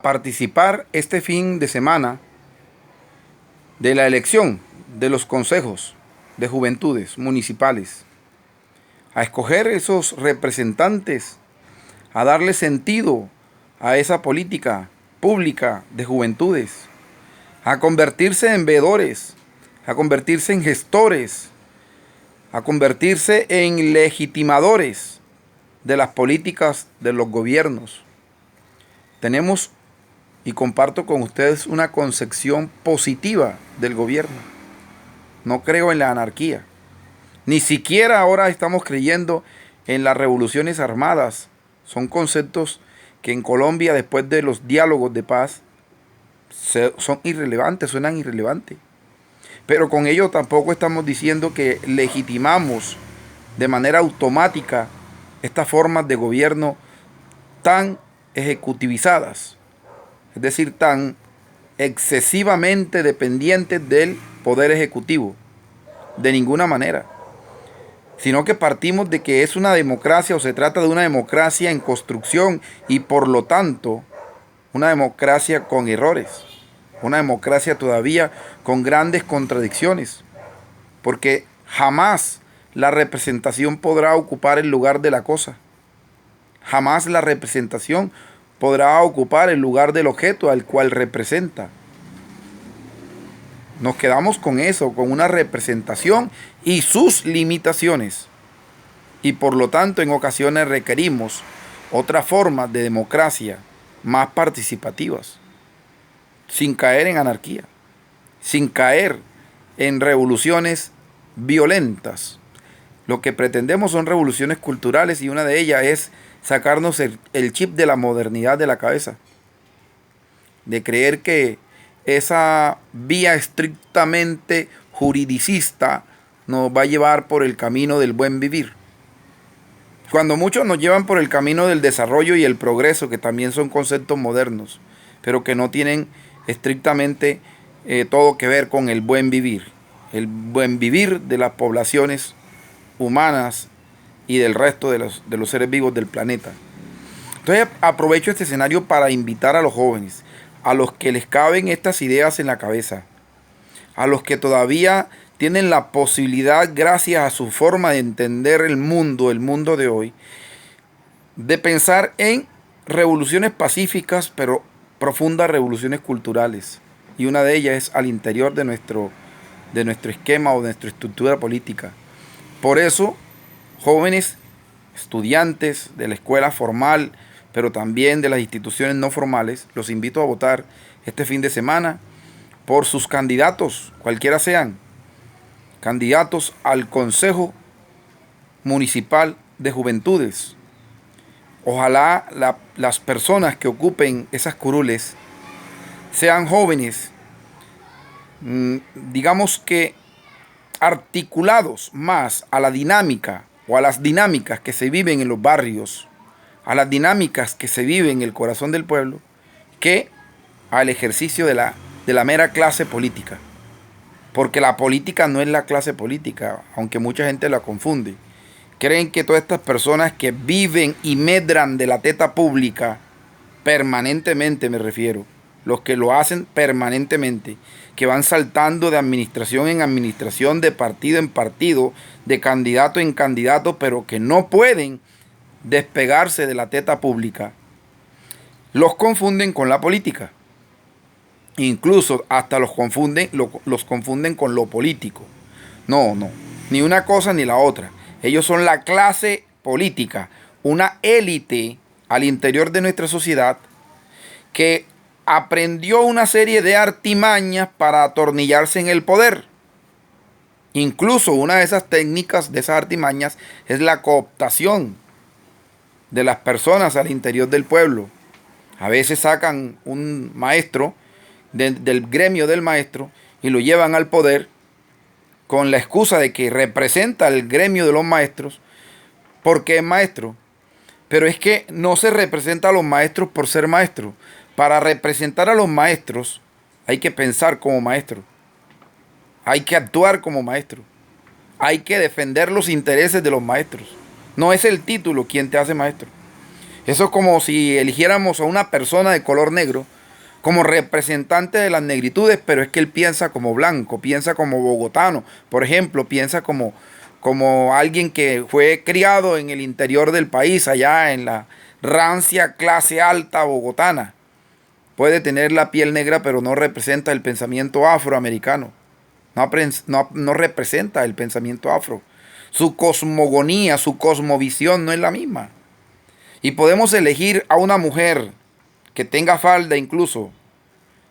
Participar este fin de semana de la elección de los consejos de juventudes municipales, a escoger esos representantes, a darle sentido a esa política pública de juventudes, a convertirse en veedores, a convertirse en gestores, a convertirse en legitimadores de las políticas de los gobiernos. Tenemos y comparto con ustedes una concepción positiva del gobierno. No creo en la anarquía. Ni siquiera ahora estamos creyendo en las revoluciones armadas. Son conceptos que en Colombia, después de los diálogos de paz, son irrelevantes, suenan irrelevantes. Pero con ello tampoco estamos diciendo que legitimamos de manera automática estas formas de gobierno tan ejecutivizadas, es decir, tan excesivamente dependientes del poder ejecutivo, de ninguna manera, sino que partimos de que es una democracia o se trata de una democracia en construcción y por lo tanto una democracia con errores, una democracia todavía con grandes contradicciones, porque jamás la representación podrá ocupar el lugar de la cosa, jamás la representación podrá ocupar el lugar del objeto al cual representa. Nos quedamos con eso, con una representación y sus limitaciones. Y por lo tanto, en ocasiones requerimos otras formas de democracia más participativas, sin caer en anarquía, sin caer en revoluciones violentas. Lo que pretendemos son revoluciones culturales y una de ellas es sacarnos el chip de la modernidad de la cabeza, de creer que esa vía estrictamente juridicista nos va a llevar por el camino del buen vivir, cuando muchos nos llevan por el camino del desarrollo y el progreso, que también son conceptos modernos, pero que no tienen estrictamente todo que ver con el buen vivir de las poblaciones humanas y del resto de los seres vivos del planeta. Entonces aprovecho este escenario para invitar a los jóvenes, a los que les caben estas ideas en la cabeza, a los que todavía tienen la posibilidad, gracias a su forma de entender el mundo de hoy, de pensar en revoluciones pacíficas, pero profundas revoluciones culturales. Y una de ellas es al interior de nuestro esquema o de nuestra estructura política. Por eso, jóvenes, estudiantes de la escuela formal, pero también de las instituciones no formales, los invito a votar este fin de semana por sus candidatos, cualquiera sean, candidatos al Consejo Municipal de Juventudes. Ojalá las personas que ocupen esas curules sean jóvenes, digamos que articulados más a la dinámica o a las dinámicas que se viven en los barrios, a las dinámicas que se viven en el corazón del pueblo, que al ejercicio de la mera clase política. Porque la política no es la clase política, aunque mucha gente la confunde. Creen que todas estas personas que viven y medran de la teta pública, permanentemente me refiero, los que lo hacen permanentemente, que van saltando de administración en administración, de partido en partido, de candidato en candidato, pero que no pueden despegarse de la teta pública, los confunden con la política. Incluso hasta los confunden con lo político. No, ni una cosa ni la otra. Ellos son la clase política, una élite al interior de nuestra sociedad que aprendió una serie de artimañas para atornillarse en el poder. Incluso una de esas técnicas, de esas artimañas, es la cooptación de las personas al interior del pueblo. A veces sacan un maestro del gremio del maestro y lo llevan al poder con la excusa de que representa el gremio de los maestros porque es maestro. Pero es que no se representa a los maestros por ser maestro. Para representar a los maestros hay que pensar como maestro, hay que actuar como maestro, hay que defender los intereses de los maestros. No es el título quien te hace maestro. Eso es como si eligiéramos a una persona de color negro como representante de las negritudes, pero es que él piensa como blanco, piensa como bogotano, por ejemplo, piensa como alguien que fue criado en el interior del país, allá en la rancia clase alta bogotana. Puede tener la piel negra, pero no representa el pensamiento afroamericano. No representa el pensamiento afro. Su cosmogonía, su cosmovisión no es la misma. Y podemos elegir a una mujer que tenga falda incluso,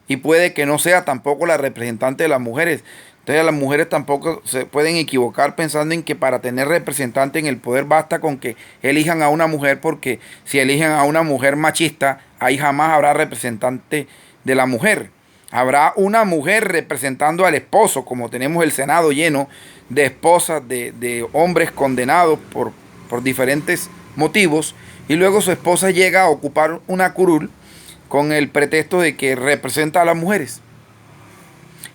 y puede que no sea tampoco la representante de las mujeres. Entonces las mujeres tampoco se pueden equivocar pensando en que para tener representante en el poder basta con que elijan a una mujer, porque si eligen a una mujer machista, ahí jamás habrá representante de la mujer. Habrá una mujer representando al esposo, como tenemos el Senado lleno de esposas de hombres condenados por diferentes motivos, y luego su esposa llega a ocupar una curul con el pretexto de que representa a las mujeres.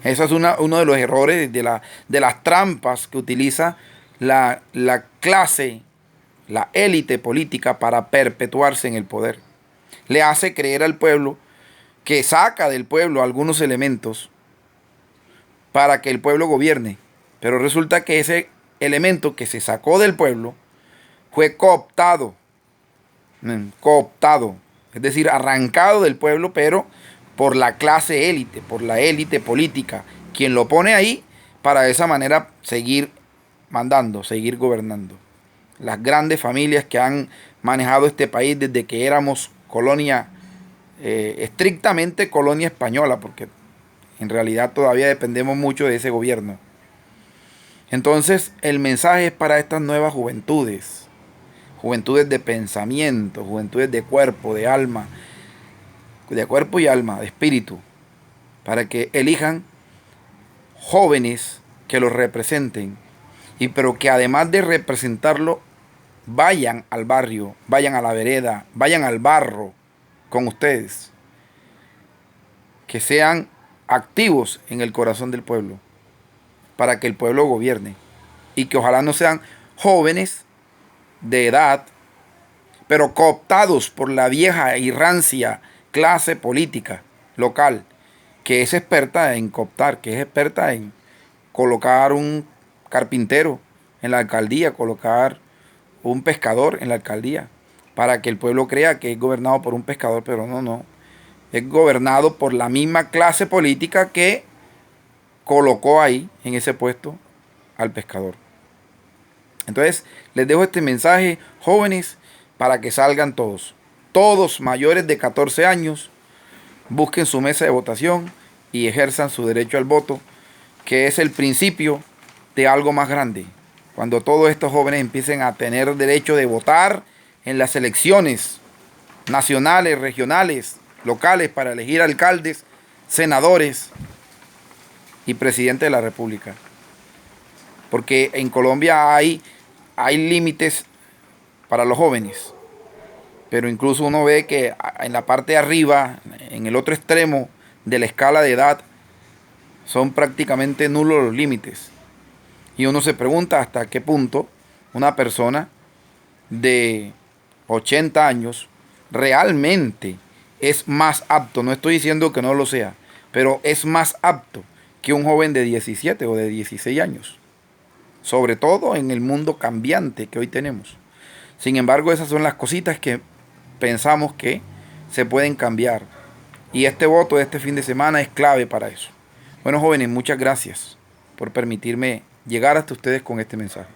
Eso es uno de los errores, de las trampas que utiliza la clase, la élite política para perpetuarse en el poder. Le hace creer al pueblo que saca del pueblo algunos elementos para que el pueblo gobierne. Pero resulta que ese elemento que se sacó del pueblo fue cooptado. Cooptado. Es decir, arrancado del pueblo, pero por la clase élite, por la élite política, quien lo pone ahí para de esa manera seguir mandando, seguir gobernando. Las grandes familias que han manejado este país desde que éramos colonia, estrictamente colonia española, porque en realidad todavía dependemos mucho de ese gobierno. Entonces, el mensaje es para estas nuevas juventudes, juventudes de pensamiento, juventudes de cuerpo, de alma, de cuerpo y alma, de espíritu, para que elijan jóvenes que los representen, y pero que además de representarlo, vayan al barrio, vayan a la vereda, vayan al barro con ustedes, que sean activos en el corazón del pueblo, para que el pueblo gobierne, y que ojalá no sean jóvenes de edad, pero cooptados por la vieja y rancia clase política local, que es experta en cooptar, que es experta en colocar un carpintero en la alcaldía, colocar un pescador en la alcaldía, para que el pueblo crea que es gobernado por un pescador, pero no. Es gobernado por la misma clase política que colocó ahí, en ese puesto, al pescador. Entonces, les dejo este mensaje, jóvenes, para que salgan todos mayores de 14 años, busquen su mesa de votación y ejerzan su derecho al voto, que es el principio de algo más grande. Cuando todos estos jóvenes empiecen a tener derecho de votar en las elecciones nacionales, regionales, locales, para elegir alcaldes, senadores y presidente de la República. Porque en Colombia hay límites para los jóvenes, pero incluso uno ve que en la parte de arriba, en el otro extremo de la escala de edad, son prácticamente nulos los límites. Y uno se pregunta hasta qué punto una persona de 80 años realmente es más apto, no estoy diciendo que no lo sea, pero es más apto que un joven de 17 o de 16 años. Sobre todo en el mundo cambiante que hoy tenemos. Sin embargo, esas son las cositas que pensamos que se pueden cambiar. Y este voto de este fin de semana es clave para eso. Bueno, jóvenes, muchas gracias por permitirme llegar hasta ustedes con este mensaje.